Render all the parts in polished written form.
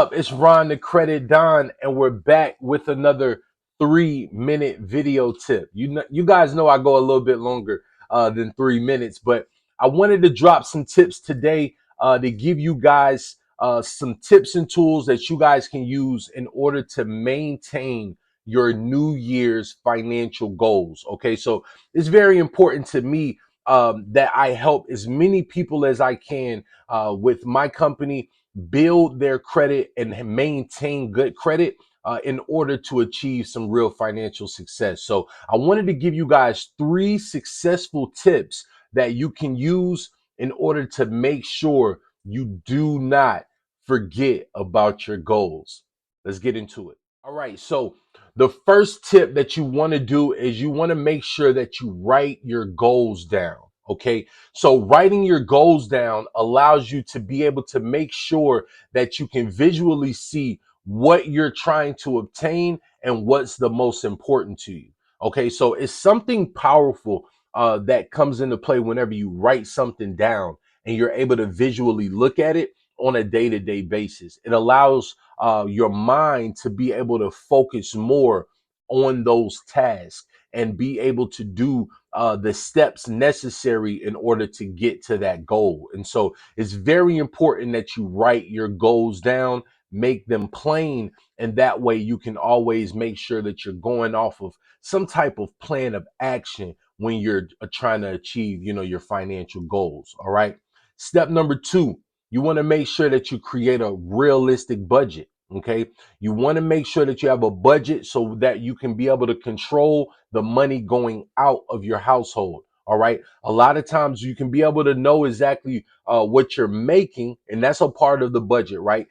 Up? It's Ron the Credit Don, and we're back with another 3 minute video tip. You guys know I go a little bit longer than 3 minutes, but I wanted to drop some tips today to give you guys some tips and tools that you guys can use in order to maintain your New Year's financial goals. Okay, so it's very important to me that I help as many people as I can with my company build their credit and maintain good credit in order to achieve some real financial success. So I wanted to give you guys 3 successful tips that you can use in order to make sure you do not forget about your goals. Let's get into it. All right. So the first tip that you want to do is you want to make sure that you write your goals down. Okay. So writing your goals down allows you to be able to make sure that you can visually see what you're trying to obtain and what's the most important to you. Okay. So it's something powerful that comes into play whenever you write something down and you're able to visually look at it on a day-to-day basis. It allows your mind to be able to focus more on those tasks and be able to do the steps necessary in order to get to that goal. And so it's very important that you write your goals down, make them plain, and that way you can always make sure that you're going off of some type of plan of action when you're trying to achieve, your financial goals. All right. Step number 2, you want to make sure that you create a realistic budget. Okay. You want to make sure that you have a budget so that you can be able to control the money going out of your household. All right. A lot of times you can be able to know exactly what you're making, and that's a part of the budget, right?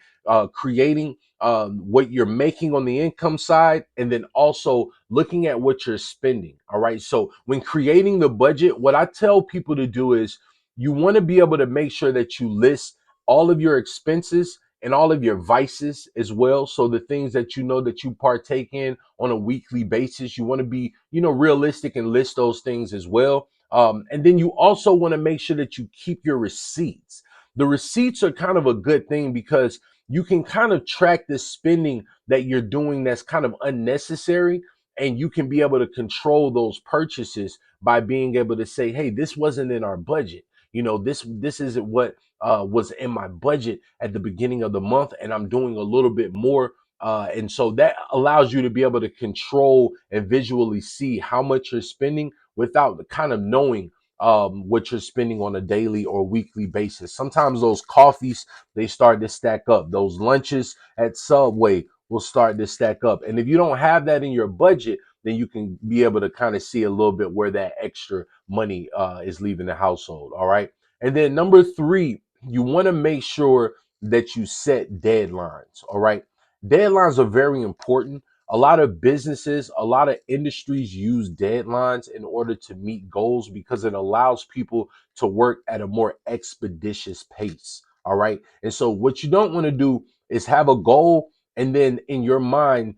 Creating what you're making on the income side, and then also looking at what you're spending. All right. So when creating the budget, what I tell people to do is you want to be able to make sure that you list all of your expenses and all of your vices as well. So the things that you know that you partake in on a weekly basis, you want to be, realistic and list those things as well. And then you also want to make sure that you keep your receipts. The receipts are kind of a good thing because you can kind of track the spending that you're doing that's kind of unnecessary. And you can be able to control those purchases by being able to say, hey, this wasn't in our budget. This isn't what was in my budget at the beginning of the month, and I'm doing a little bit more. And so that allows you to be able to control and visually see how much you're spending without kind of knowing what you're spending on a daily or weekly basis. Sometimes those coffees, they start to stack up. Those lunches at Subway will start to stack up. And if you don't have that in your budget, then you can be able to kind of see a little bit where that extra money is leaving the household. All right. And then number 3, you want to make sure that you set deadlines. All right. Deadlines are very important. A lot of businesses, a lot of industries use deadlines in order to meet goals because it allows people to work at a more expeditious pace. All right. And so, what you don't want to do is have a goal and then in your mind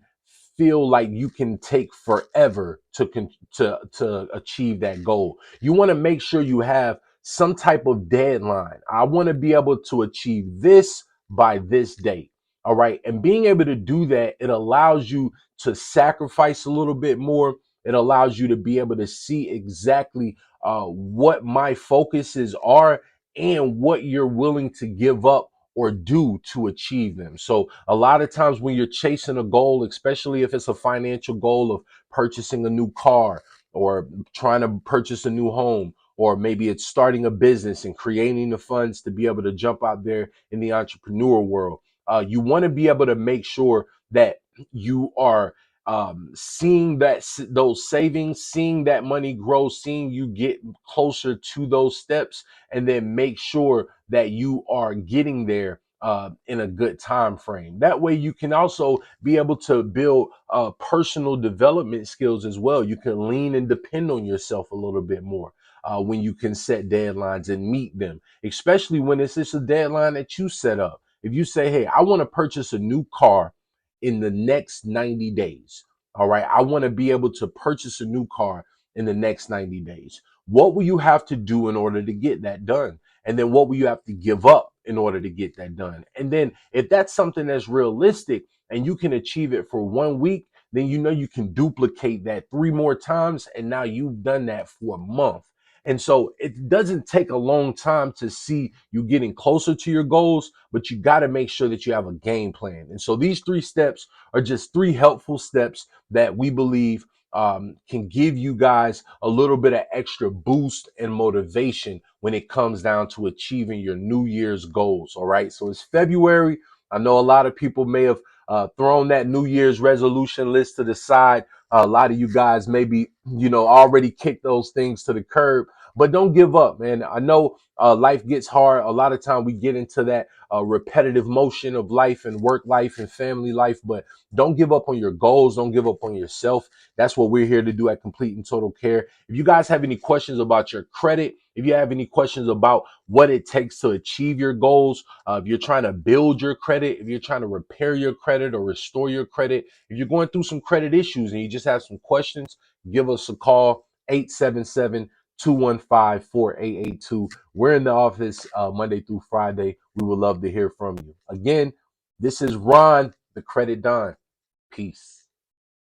feel like you can take forever to achieve that goal. You want to make sure you have some type of deadline. I want to be able to achieve this by this date. All right. And being able to do that, it allows you to sacrifice a little bit more. It allows you to be able to see exactly what my focuses are and what you're willing to give up or do to achieve them. So a lot of times when you're chasing a goal, especially if it's a financial goal of purchasing a new car or trying to purchase a new home, or maybe it's starting a business and creating the funds to be able to jump out there in the entrepreneur world. You want to be able to make sure that you are seeing those savings, seeing that money grow, seeing you get closer to those steps, and then make sure that you are getting there in a good time frame. That way, you can also be able to build personal development skills as well. You can lean and depend on yourself a little bit more when you can set deadlines and meet them, especially when it's just a deadline that you set up. If you say, hey, I want to purchase a new car in the next 90 days, all right, I want to be able to purchase a new car in the next 90 days. What will you have to do in order to get that done? And then what will you have to give up in order to get that done. And then if that's something that's realistic and you can achieve it for 1 week, then you know you can duplicate that 3 more times. And now you've done that for a month. And so it doesn't take a long time to see you getting closer to your goals, but you got to make sure that you have a game plan. And so these 3 steps are just 3 helpful steps that we believe can give you guys a little bit of extra boost and motivation when it comes down to achieving your New Year's goals. All right. So it's February. I know a lot of people may have thrown that New Year's resolution list to the side. A lot of you guys maybe, already kicked those things to the curb, but don't give up, man. I know life gets hard. A lot of time we get into that repetitive motion of life and work life and family life, but don't give up on your goals. Don't give up on yourself. That's what we're here to do at Complete and Total Care. If you guys have any questions about your credit, if you have any questions about what it takes to achieve your goals, if you're trying to build your credit, if you're trying to repair your credit or restore your credit, if you're going through some credit issues and you just have some questions, give us a call, 877-215-4882. We're in the office Monday through Friday. We would love to hear from you. Again, this is Ron, the Credit Don. Peace.